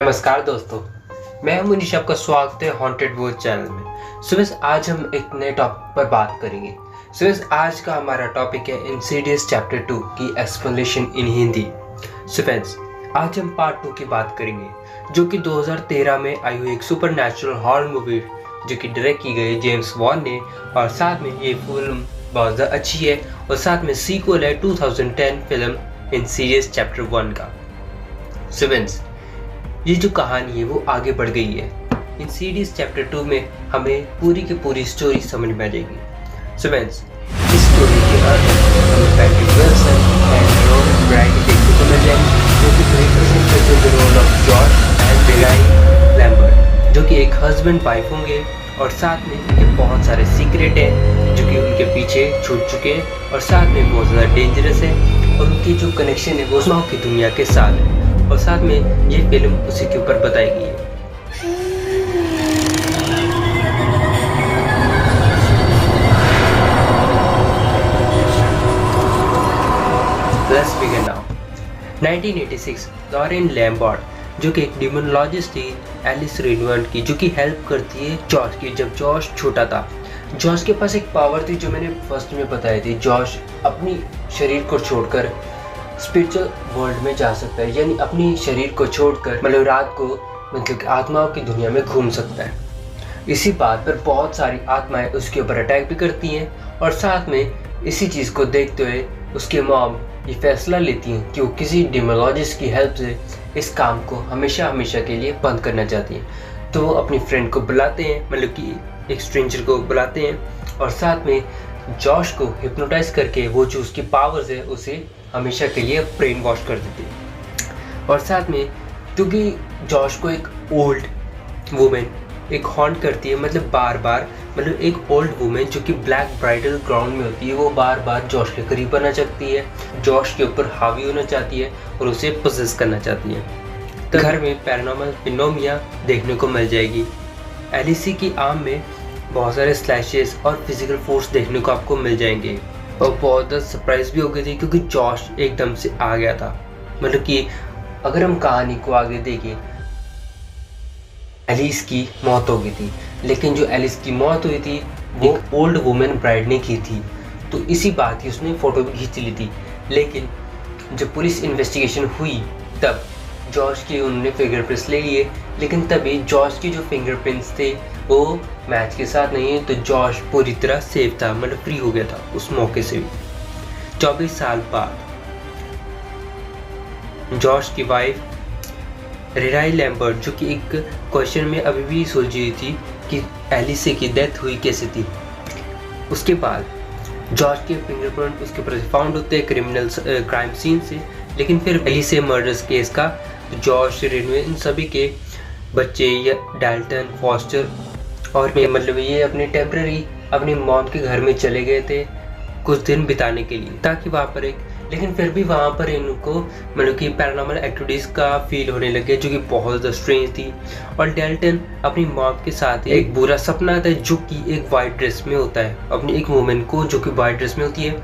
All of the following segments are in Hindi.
नमस्कार दोस्तों, मैं हूं मुनीश। आपका स्वागत है हॉन्टेड वर्ल्ड चैनल में। सुबह आज हम एक नए टॉपिक पर बात करेंगे। सुबह आज का हमारा टॉपिक है इंसीडियस चैप्टर 2 की एक्सप्लेनेशन इन हिंदी। सुबह आज हम पार्ट 2 की बात करेंगे, जो कि 2013 में आई हुई एक सुपर नेचुरल हॉरर मूवी जो कि डायरेक्ट की गई जेम्स वॉन ने, और साथ में ये फिल्म बहुत ज़्यादा अच्छी है, और साथ में सीक्वल है 2010 फिल्म इंसीडियस चैप्टर 1 का। सुबह ये जो कहानी है वो आगे बढ़ गई है। इंसीडियस चैप्टर 2 में हमें पूरी की पूरी स्टोरी समझ में आ जाएगी। सो फ्रेंड्स, इस स्टोरी के अंदर हमें पैट्रिक विल्सन एंड रोलन ब्राइट देखने को मिल जाएंगे, जो कि रिप्रेजेंट करते हैं role of Josh and Renai Lambert, जो कि एक हस्बैंड वाइफ होंगे, और साथ में उनके बहुत सारे सीक्रेट हैं जो कि उनके पीछे छूट चुके हैं, और साथ में बहुत ज़्यादा डेंजरस है, और उनकी जो कनेक्शन है वो स्माउ की दुनिया के साथ है, और साथ में ये फिल्म उसी के ऊपर बताई गई है। Let's begin now. 1986 Lauren Lambert, जो कि एक डिमोनोलॉजिस्ट थी, एलिस रेनवर्ट की, जो कि हेल्प करती है जॉश की। जब जॉश छोटा था, जॉश के पास एक पावर थी जो मैंने फर्स्ट में बताई थी। जॉश अपनी शरीर को छोड़कर स्पिरिचुअल वर्ल्ड में जा सकता है, यानी अपनी शरीर को छोड़कर मतलब रात को मतलब आत्माओं की दुनिया में घूम सकता है। इसी बात पर बहुत सारी आत्माएं उसके ऊपर अटैक भी करती हैं, और साथ में इसी चीज़ को देखते हुए उसके मॉम ये फैसला लेती हैं कि वो किसी डिमोलॉजिस्ट की हेल्प से इस काम को हमेशा हमेशा के लिए बंद करना चाहती हैं। तो वो अपनी फ्रेंड को बुलाते हैं, मतलब कि एक स्ट्रेंजर को बुलाते हैं, और साथ में जॉश को हिप्नोटाइज करके वो जो उसकी पावर्स है उसे हमेशा के लिए ब्रेन वॉश कर देती है। और साथ में क्योंकि जॉश को एक ओल्ड वुमेन एक हॉन्ट करती है, मतलब बार बार मतलब एक ओल्ड वुमेन जो कि ब्लैक ब्राइडल ग्राउंड में होती है, वो बार बार जॉश के करीब आना चाहती है, जॉश के ऊपर हावी होना चाहती है और उसे पोसेस करना चाहती है। तो घर में पैरानॉर्मल फिनोमिना देखने को मिल जाएगी। एलिसी की आर्म में बहुत सारे स्लैशेस और फिजिकल फोर्स देखने को आपको मिल जाएंगे, और बहुत ज़्यादा सरप्राइज भी हो गई थी क्योंकि जॉश एकदम से आ गया था। मतलब कि अगर हम कहानी को आगे देखें, एलिस की मौत हो गई थी, लेकिन जो एलिस की मौत हुई थी वो ओल्ड वुमेन ब्राइड ने की थी। तो इसी बात की उसने फ़ोटो भी खींच ली थी, लेकिन जब पुलिस इन्वेस्टिगेशन हुई तब जॉश के उन्होंने फिंगरप्रिंट्स ले लिए, लेकिन तभी जॉश के जो फिंगरप्रिंट्स थे वो मैच के साथ नहीं है। तो जॉश पूरी तरह सेफ था, मतलब फ्री हो गया था उस मौके से भी। 24 साल बाद जॉश की वाइफ रिराई लैम्बर्ट, जो कि एक क्वेश्चन में अभी भी सुलझी हुई थी कि एलिसे की डेथ हुई कैसे थी। उसके बाद जॉर्ज के फिंगरप्रिंट उसके ऊपर फाउंड होते हैं क्राइम सीन से, लेकिन फिर एलिसे मर्डर्स केस का जॉर्ज रेनवे इन सभी के बच्चे या डाल्टन फॉस्टर और मतलब ये अपने टेम्पररी अपनी मॉम के घर में चले गए थे कुछ दिन बिताने के लिए, ताकि वहाँ पर लेकिन फिर भी वहाँ पर इनको मतलब कि पैरानॉर्मल एक्टिविटीज़ का फील होने लगे, जो कि बहुत ज़्यादा स्ट्रेंज थी। और डेल्टन अपनी मॉम के साथ एक बुरा सपना आता है, जो कि एक वाइट ड्रेस में होता है, अपनी एक वुमेन को जो कि वाइट ड्रेस में होती है,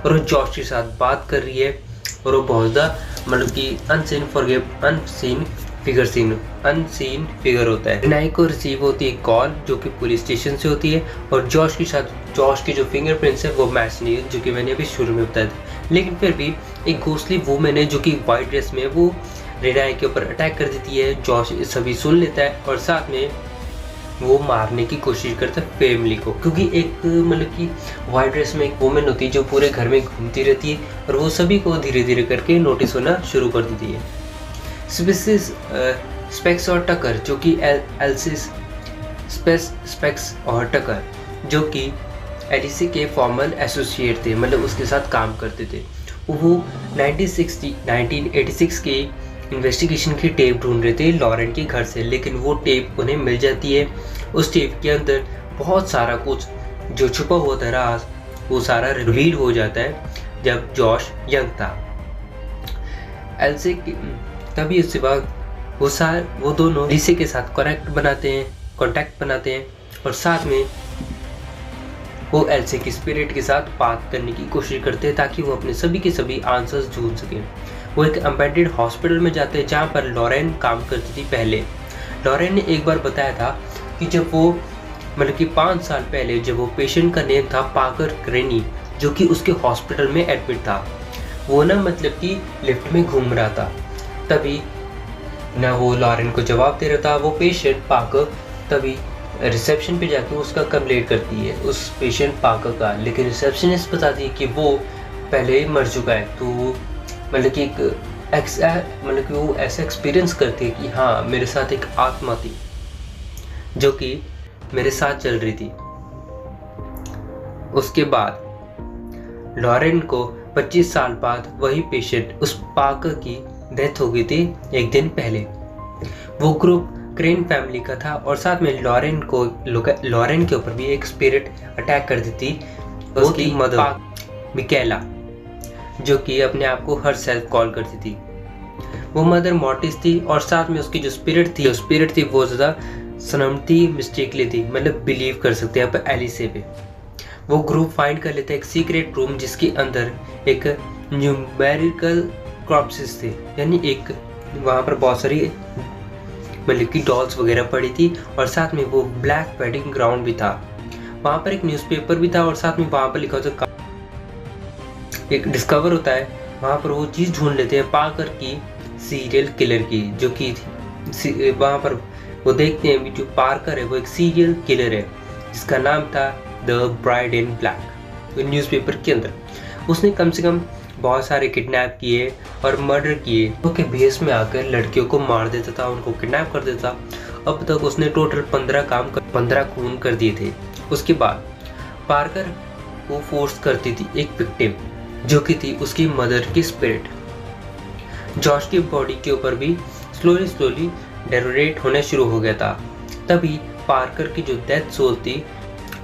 और वो जॉर्ज के साथ बात कर रही है, और वो बहुत ज़्यादा मतलब कि अनसीन फिगर होता है। नाई को रिसीव होती है कॉल, जो कि पुलिस स्टेशन से होती है, और जॉर्ज के साथ जॉर्ज के जो फिंगरप्रिंट्स है वो मैच नहीं है, जो कि मैंने अभी शुरू में बताया था। लेकिन फिर भी एक घोसली वुमेन है जो कि वाइट ड्रेस में, वो रिडाई के ऊपर अटैक कर देती है। जॉर्ज सभी सुन लेता है, और साथ में वो मारने की कोशिश करता है फैमिली को, क्योंकि एक मतलब कि वाइट ड्रेस में एक वुमेन होती है जो पूरे घर में घूमती रहती है, और वो सभी को धीरे धीरे करके नोटिस होना शुरू कर देती है। स्पेक्स और टकर, जो कि स्पेक्स और टकर जो कि एलिसी के फॉर्मल एसोसिएट थे, मतलब उसके साथ काम करते थे। वो 1986 के इन्वेस्टिगेशन की टेप ढूंढ रहे थे लॉरेन के घर से, लेकिन वो टेप उन्हें मिल जाती है। उस टेप के अंदर बहुत सारा कुछ जो छुपा हुआ था राज, वो सारा रिवील हो जाता है जब जॉश यंग था। एल्से तभी उसके बाद वो दोनों एलिसी के साथ कॉन्टैक्ट बनाते हैं, और साथ में वो एल्से की स्पिरिट के साथ बात करने की कोशिश करते हैं, ताकि वो अपने सभी के सभी आंसर्स ढूंढ सकें। वो एक अबैंडन्ड हॉस्पिटल में जाते हैं जहाँ पर लॉरेन काम करती थी पहले। लॉरेन ने एक बार बताया था कि जब वो मतलब कि 5 साल पहले जब वो पेशेंट का नेम था पार्कर क्रेनी, जो कि उसके हॉस्पिटल में एडमिट था, वो ना मतलब कि लिफ्ट में घूम रहा था। तभी ना वो लॉरेन को जवाब दे रहा था, वो पेशेंट पार्कर तभी रिसेप्शन पे जाके उसका कंप्लेंट करती है उस पेशेंट पार्कर का, लेकिन रिसेप्शनिस्ट बताती है कि वो पहले ही मर चुका है। तो मतलब कि मतलब कि वो ऐसा एक्सपीरियंस करती है कि हाँ मेरे साथ एक आत्मा थी जो कि मेरे साथ चल रही थी। उसके बाद लॉरेन को 25 साल बाद वही पेशेंट उस पार्कर की डेथ हो गई थी एक दिन पहले। वो ग्रुप क्रेन फैमिली का था और साथ में लॉरेन के ऊपर भी एक स्पिरिट अटैक कर दी थी उसकी मदर मिकेला, जो कि अपने आप को हर सेल्फ कॉल करती थी। वो मदर मॉर्टिस थी और साथ में उसकी जो स्पिरिट थी वो ज़्यादा सनमती मिस्टेकली थी, मतलब बिलीव कर सकते हैं आप एलिसे पे। वो ग्रुप फाइंड कर लेते हैं एक सीक्रेट रूम जिसके अंदर एक न्यूमेरिकल क्रॉप्सिस थे, यानी एक वहाँ पर बहुत सारी मतलब की डॉल्स वगैरह पड़ी थी और साथ में वो ब्लैक वेडिंग ग्राउंड भी था। वहाँ पर एक न्यूज़पेपर भी था और साथ में वहाँ पर लिखा होता एक डिस्कवर होता है, वहाँ पर वो चीज़ ढूंढ लेते हैं पार्कर की सीरियल किलर की, जो कि वहाँ पर वो देखते हैं जो पार्कर है वो एक सीरियल किलर है जिसका नाम था the bride in black. Newspaper के अंदर उसने कम से कम बहुत सारे किडनैप किए और मर्डर किए, तो के बेस में आकर लड़कियों को मार देता था, उनको किडनैप कर देता। अब तक उसने टोटल 15 खून कर दिए थे। उसके बाद पार्कर को फोर्स करती थी एक विक्टिम जो कि थी उसकी मदर की स्पिरिट। जॉश की बॉडी के ऊपर भी स्लोली डेरोरेट होना शुरू हो गया था। तभी पार्कर की जो डेथ सोल थी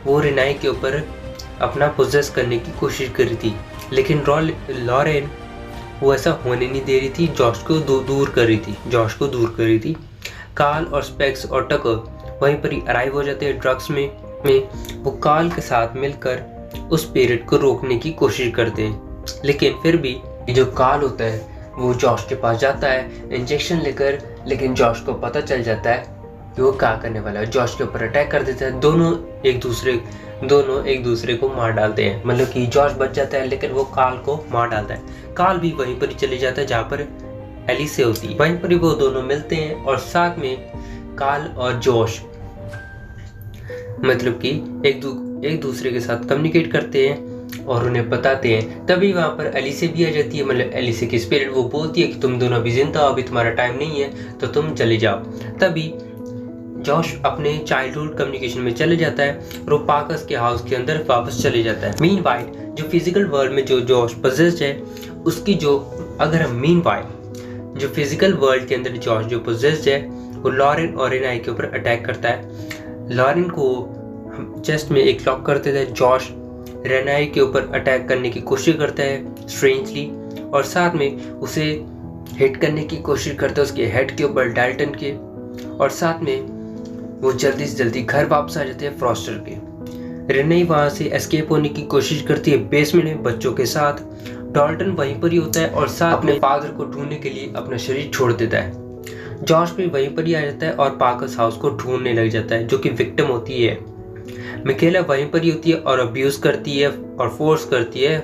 वो रेनाई के ऊपर अपना पोजेस करने की कोशिश कर रही थी, लेकिन लॉरेन वो ऐसा होने नहीं दे रही थी, जॉश को दूर कर रही थी। कार्ल और स्पेक्स और टकर वहीं पर ही अराइव हो जाते हैं ड्रग्स में वो कार्ल के साथ मिलकर उस स्पिरिट को रोकने की कोशिश करते हैं, लेकिन फिर भी जो कार्ल होता है वो जॉश के पास जाता है इंजेक्शन लेकर, लेकिन जॉश को पता चल जाता है कि वो क्या करने वाला है। जॉश के ऊपर अटैक कर देता है, दोनों एक दूसरे को मार डालते हैं। मतलब कि जॉश बच जाता है लेकिन वो कार्ल को मार डालता है। कार्ल भी वहीं पर ही चले जाता है जहाँ पर एलिसे होती है, वहीं पर ही वो दोनों मिलते हैं और साथ में कार्ल और जॉश मतलब कि एक दूसरे के साथ कम्युनिकेट करते हैं और उन्हें बताते हैं। तभी वहाँ पर एलिसे भी आ जाती है, मतलब एलिसे की स्पिरिट वो बोलती है कि तुम दोनों अभी जिंदा हो, अभी तुम्हारा टाइम नहीं है तो तुम चले जाओ। तभी जॉश अपने चाइल्डहुड कम्युनिकेशन में चले जाता है और वो पार्कर्स के हाउस के अंदर वापस चले जाता है। मीनवाइल जो फिजिकल वर्ल्ड में जो जॉश पोजेस्ड है उसकी जो जो फिजिकल वर्ल्ड के अंदर जॉश जो पोजेस्ड है वो लॉरेन और रेनाई के ऊपर अटैक करता है। लॉरेन को चेस्ट में एक लॉक करते थे, जॉश रेनाई के ऊपर अटैक करने की कोशिश करता है स्ट्रेंजली और साथ में उसे हिट करने की कोशिश करता है उसके हेड के ऊपर डाल्टन के, और साथ में वो जल्दी से जल्दी घर वापस आ जाते हैं फ्रॉस्टर के। रेनाई वहां से एस्केप होने की कोशिश करती है बेसमेंट में बच्चों के साथ। डाल्टन वहीं पर ही होता है और साथ अपने फादर को ढूंढने के लिए अपना शरीर छोड़ देता है। जॉश भी वहीं पर ही आ जाता है और पार्कर्स हाउस को ढूंढने लग जाता है, जो कि विक्टिम होती है। मिकेला वहीं पर ही होती है और अब्यूज करती है और फोर्स करती है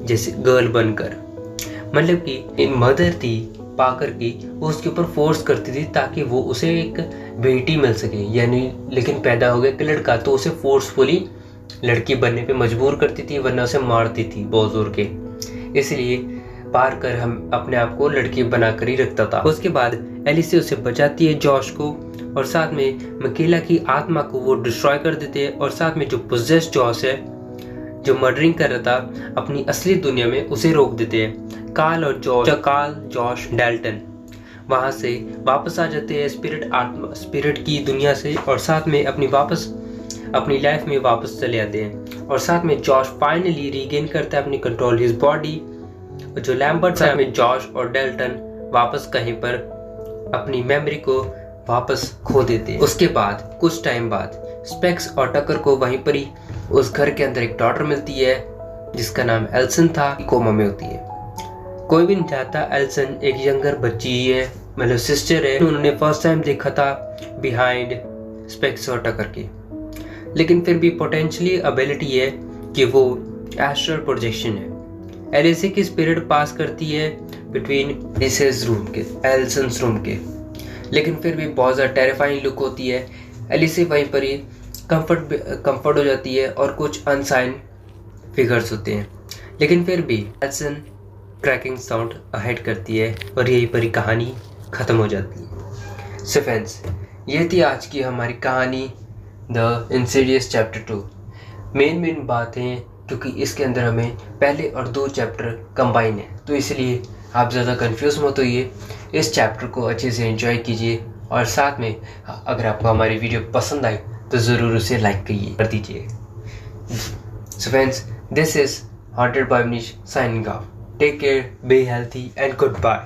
जैसे गर्ल बनकर। मतलब कि मदर थी पार्कर की, वो उसके ऊपर फोर्स करती थी ताकि वो उसे एक बेटी मिल सके, यानी लेकिन पैदा हो गया एक लड़का तो उसे फोर्सफुली लड़की बनने पे मजबूर करती थी, वरना उसे मारती थी बहुत जोर के। इसलिए पार्कर हम अपने आप को लड़की बनाकर ही रखता था। उसके बाद एलिसे उसे बचाती है जॉश को, और साथ में मिकेला की आत्मा को वो डिस्ट्रॉय कर देते हैं, और साथ में जो पोजेस्ड जॉश है जो मर्डरिंग कर रहा था अपनी असली दुनिया में उसे रोक देते हैं। कार्ल जॉश डाल्टन वहां से वापस आ जाते हैं स्पिरिट की दुनिया से, और साथ में अपनी लाइफ में वापस चले आते हैं। और साथ में जॉश फाइनली रीगेन करता है अपनी कंट्रोल हिज बॉडी, और जो लैम्बर्ट है में जॉश और डाल्टन वापस कहीं पर अपनी मेमोरी को वापस खो देते हैं। उसके बाद कुछ टाइम बाद स्पेक्स और टकर को वहीं पर ही उस घर के अंदर एक डॉटर मिलती है जिसका नाम एल्सन था, कोमा में होती है। कोई भी नहीं चाहता एल्सन एक यंगर बच्ची है, मतलब सिस्टर है, उन्होंने फर्स्ट टाइम देखा था बिहाइंड स्पेक्सोटा करके, लेकिन फिर भी पोटेंशियली एबिलिटी है कि वो एस्ट्रल प्रोजेक्शन है। एलिसी की स्पिरिट पास करती है बिटवीन एलिसेस रूम के, एल्सन्स रूम के, लेकिन फिर भी बहुत ज़्यादा टेरिफाइंग लुक होती है। एलिसी वहीं पर ही कंफर्ट हो जाती है और कुछ अनसाइन फिगर्स होते हैं, लेकिन फिर भी एल्सन क्रैकिंग साउंड अहेड करती है और यहीं पर ही कहानी ख़त्म हो जाती है। सो फ्रेंड्स, ये थी आज की हमारी कहानी द इंसीडियस चैप्टर 2। मेन बात है क्योंकि इसके अंदर हमें पहले और 2 चैप्टर कंबाइन है, तो इसलिए आप ज़्यादा कंफ्यूज मत होइए। इस चैप्टर को अच्छे से एंजॉय कीजिए और साथ में अगर आपको हमारी वीडियो पसंद आई तो ज़रूर उसे लाइक कर दीजिए। So friends, this is haunted by Manish signing off. Take care, be healthy and good bye.